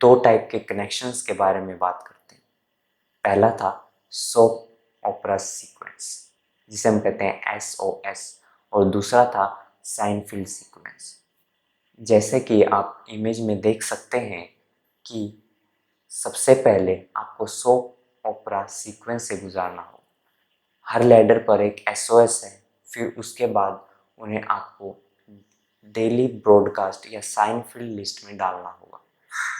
2 टाइप के कनेक्शंस के बारे में बात करते हैं। पहला था सोप ओपरा सीक्वेंस, जिसे हम कहते हैं SOS, और दूसरा था साइनफील्ड सीक्वेंस। जैसे कि आप इमेज में देख सकते हैं कि सबसे पहले आपको सोप ओपरा सीक्वेंस से गुजारना हो। हर लैडर पर एक SOS है, फिर उसके बाद उन्हें आपको डेली ब्रॉडकास्ट या साइनफील्ड लिस्ट में डालना होगा।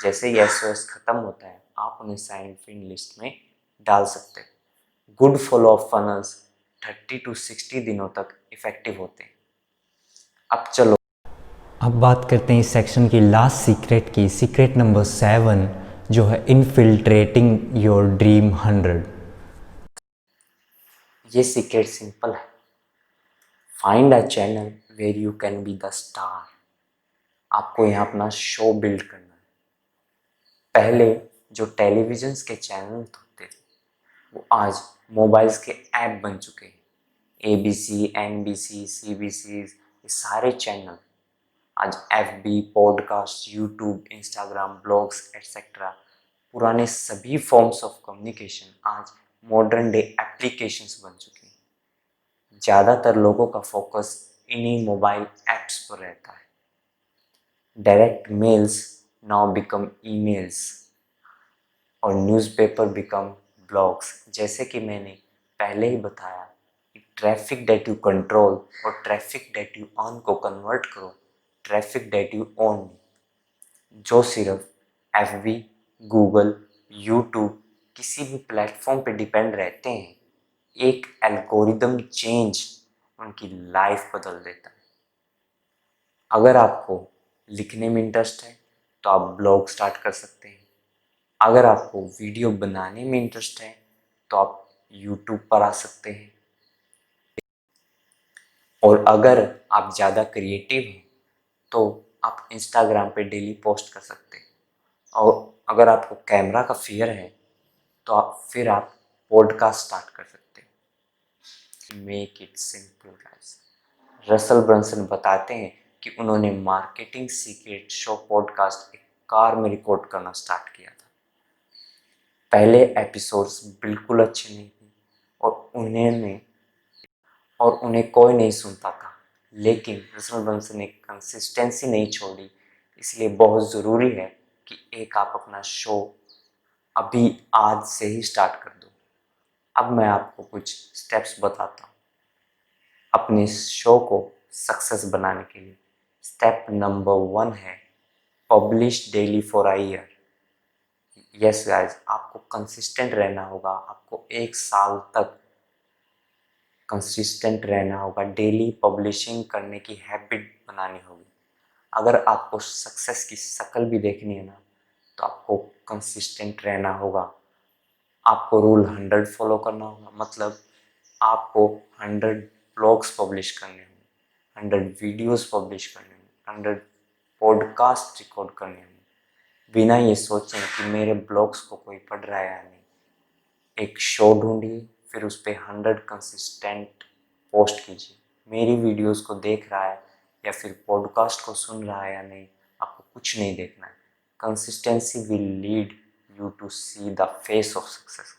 जैसे ही SOS खत्म होता है, आप उन्हें साइनफील्ड लिस्ट में डाल सकते हैं। Good follow up funnels 30 to 60 दिनों तक इफेक्टिव होते हैं। अब चलो अब बात करते हैं इस सेक्शन की लास्ट सीक्रेट की, सीक्रेट नंबर 7, जो है इनफिल्ट्रेटिंग योर ड्रीम 100। ये सीक्रेट सिंपल है, find a channel where you can be the star. आपको यहाँ अपना शो बिल्ड करना है। पहले जो टेलीविजन के चैनल होते थे, वो आज मोबाइल्स के ऐप बन चुके हैं। ABC, NBC, CBC, ये सारे चैनल आज FB, podcast, YouTube, Instagram, blogs etcetera, पुराने सभी फॉर्म्स ऑफ कम्युनिकेशन आज मॉडर्न डे एप्लीकेशंस बन चुके हैं। ज़्यादातर लोगों का फोकस इन्हीं मोबाइल ऐप्स पर रहता है। Direct mails now become emails, और न्यूज़पेपर बिकम ब्लॉग्स। जैसे कि मैंने पहले ही बताया कि ट्रैफिक डेट यू कंट्रोल और ट्रैफिक डेट यू ऑन को कन्वर्ट करो ट्रैफिक डेट यू ओन, जो सिर्फ FB, गूगल, यूट्यूब, किसी भी प्लेटफॉर्म पे डिपेंड रहते हैं। एक एल्गोरिदम चेंज उनकी लाइफ बदल देता है। अगर आपको लिखने में इंटरेस्ट है तो आप ब्लॉग स्टार्ट कर सकते हैं। अगर आपको वीडियो बनाने में इंटरेस्ट है तो आप यूट्यूब पर आ सकते हैं। और अगर आप ज़्यादा क्रिएटिव हैं तो आप इंस्टाग्राम पे डेली पोस्ट कर सकते हैं। और अगर आपको कैमरा का फियर है तो आप पॉडकास्ट स्टार्ट कर सकते हैं। Make it simple guys. Russell Brunson बताते हैं कि उन्होंने मार्केटिंग सीक्रेट शो पॉडकास्ट एक कार में रिकॉर्ड करना स्टार्ट किया था। पहले एपिसोड्स बिल्कुल अच्छे नहीं थे, और उन्हें कोई नहीं सुनता था, लेकिन रसल ब्रंसन ने कंसिस्टेंसी नहीं छोड़ी। इसलिए बहुत ज़रूरी है कि एक आप अपना शो अभी आज से ही स्टार्ट कर दो। अब मैं आपको कुछ स्टेप्स बताता हूँ अपने शो को सक्सेस बनाने के लिए। स्टेप नंबर 1 है publish daily for a year. Yes guys, आपको कंसिस्टेंट रहना होगा, आपको 1 साल तक कंसिस्टेंट रहना होगा, डेली पब्लिशिंग करने की हैबिट बनानी होगी। अगर आपको सक्सेस की शक्ल भी देखनी है ना, तो आपको कंसिस्टेंट रहना होगा। आपको रूल 100 फॉलो करना होगा, मतलब आपको 100 ब्लॉग्स पब्लिश करने होंगे, 100 वीडियोस पब्लिश करने होंगे, 100 पॉडकास्ट रिकॉर्ड करने होंगे, बिना ये सोचें कि मेरे ब्लॉग्स को कोई पढ़ रहा है या नहीं। एक शो ढूंढिए, फिर उस पर 100 कंसिस्टेंट पोस्ट कीजिए। मेरी वीडियोस को देख रहा है या फिर पॉडकास्ट को सुन रहा है या नहीं, आपको कुछ नहीं देखना है। Consistency will lead you to see the face of success.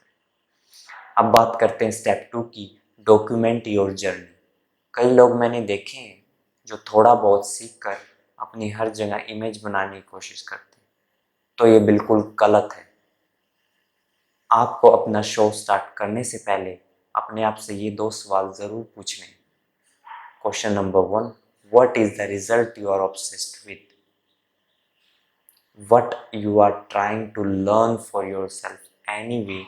अब बात करते हैं स्टेप 2 की, डॉक्यूमेंट योर जर्नी। कई लोग मैंने देखे हैं जो थोड़ा बहुत सीख कर अपनी हर जगह इमेज बनाने की कोशिश करते हैं, तो ये बिल्कुल गलत है। आपको अपना शो स्टार्ट करने से पहले अपने आप से ये 2 सवाल ज़रूर पूछने हैं। Question number 1, what is the result you are obsessed with? What you are trying to learn for yourself anyway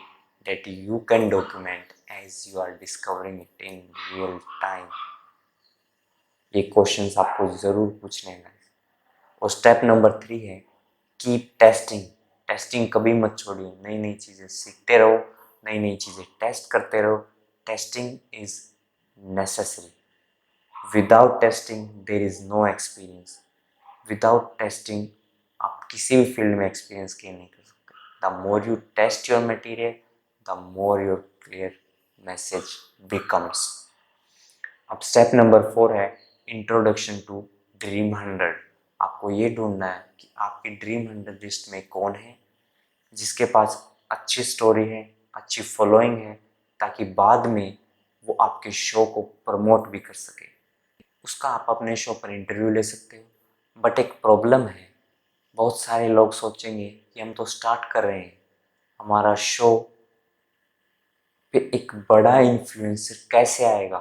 that you can document as you are discovering it in real time. ये क्वेश्चंस आपको ज़रूर पूछने हैं। और स्टेप नंबर 3 है, कीप टेस्टिंग। टेस्टिंग कभी मत छोड़िए, नई नई चीज़ें सीखते रहो, नई नई चीज़ें टेस्ट करते रहो। Testing is necessary. Without testing there is no experience. Without testing आप किसी भी फील्ड में एक्सपीरियंस गेन नहीं कर सकते। The more you test your material, the more your clear message becomes. अब स्टेप नंबर 4 है, इंट्रोडक्शन टू ड्रीम 100। आपको ये ढूंढना है कि आपकी ड्रीम 100 लिस्ट में कौन है जिसके पास अच्छी स्टोरी है, अच्छी फॉलोइंग है, ताकि बाद में वो आपके शो को प्रमोट भी कर सके। उसका आप अपने शो पर इंटरव्यू ले सकते हो। बट एक प्रॉब्लम है, बहुत सारे लोग सोचेंगे कि हम तो स्टार्ट कर रहे हैं, हमारा शो पे एक बड़ा इन्फ्लुएंसर कैसे आएगा?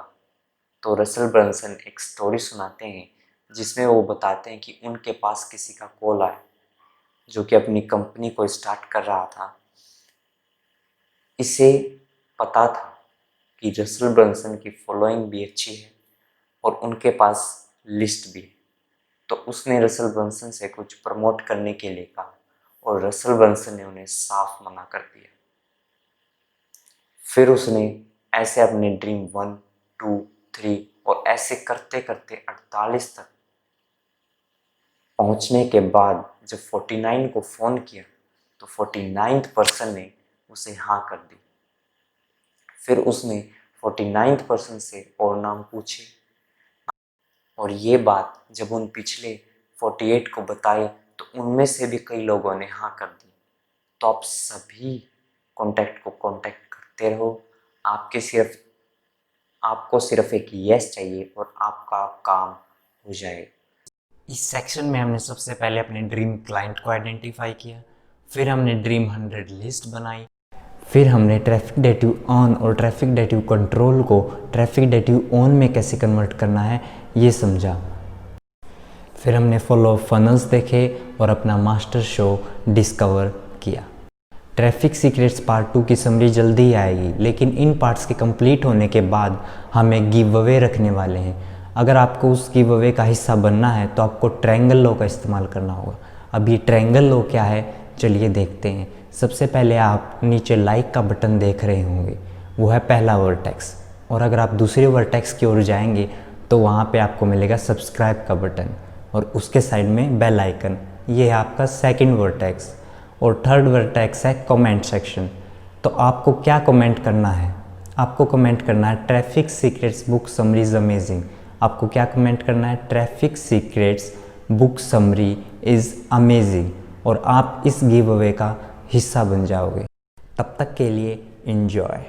तो रसल ब्रंसन एक स्टोरी सुनाते हैं जिसमें वो बताते हैं कि उनके पास किसी का कॉल आया जो कि अपनी कंपनी को स्टार्ट कर रहा था। इसे पता था कि रसल ब्रंसन की फॉलोइंग भी अच्छी है और उनके पास लिस्ट भी है, तो उसने रसल ब्रंसन से कुछ प्रमोट करने के लिए कहा और रसल ब्रंसन ने उन्हें साफ मना कर दिया। फिर उसने ऐसे अपने ड्रीम 1, 2, 3 और ऐसे करते करते 48 तक पहुंचने के बाद जब 49 को फ़ोन किया तो 49th पर्सन ने उसे हाँ कर दी। फिर उसने 49th पर्सन से और नाम पूछे और ये बात जब उन पिछले 48 को बताई तो उनमें से भी कई लोगों ने हाँ कर दी। तो आप सभी कॉन्टैक्ट को कॉन्टैक्ट करते रहो। आपको सिर्फ एक यस चाहिए और आपका काम हो जाएगा। इस सेक्शन में हमने सबसे पहले अपने ड्रीम क्लाइंट को आइडेंटिफाई किया, फिर हमने ड्रीम 100 लिस्ट बनाई, फिर हमने ट्रैफिक डेटिव ऑन और ट्रैफिक डेटिव कंट्रोल को ट्रैफिक डेटिव ऑन में कैसे कन्वर्ट करना है ये समझा। फिर हमने फॉलो फनल्स देखे और अपना मास्टर शो डिस्कवर किया। ट्रैफिक सीक्रेट्स पार्ट 2 की समरी जल्दी ही आएगी, लेकिन इन पार्ट्स के कंप्लीट होने के बाद हम एक गिव अवे रखने वाले हैं। अगर आपको उस गिव अवे का हिस्सा बनना है तो आपको ट्रायंगल लॉ का इस्तेमाल करना होगा। अब ये ट्रायंगल लॉ क्या है, चलिए देखते हैं। सबसे पहले आप नीचे लाइक का बटन देख रहे होंगे, वो है पहला वर्टेक्स, और अगर आप दूसरे वर्टेक्स की ओर जाएंगे तो वहाँ पे आपको मिलेगा सब्सक्राइब का बटन और उसके साइड में बेल आइकन, ये है आपका सेकंड वर्टेक्स। और थर्ड वर्टेक्स है कमेंट सेक्शन। तो आपको क्या कमेंट करना है? आपको कमेंट करना है traffic secrets book summary is amazing. आपको क्या कमेंट करना है? Traffic secrets book summary is amazing, और आप इस गिव अवे का हिस्सा बन जाओगे। तब तक के लिए एंजॉय।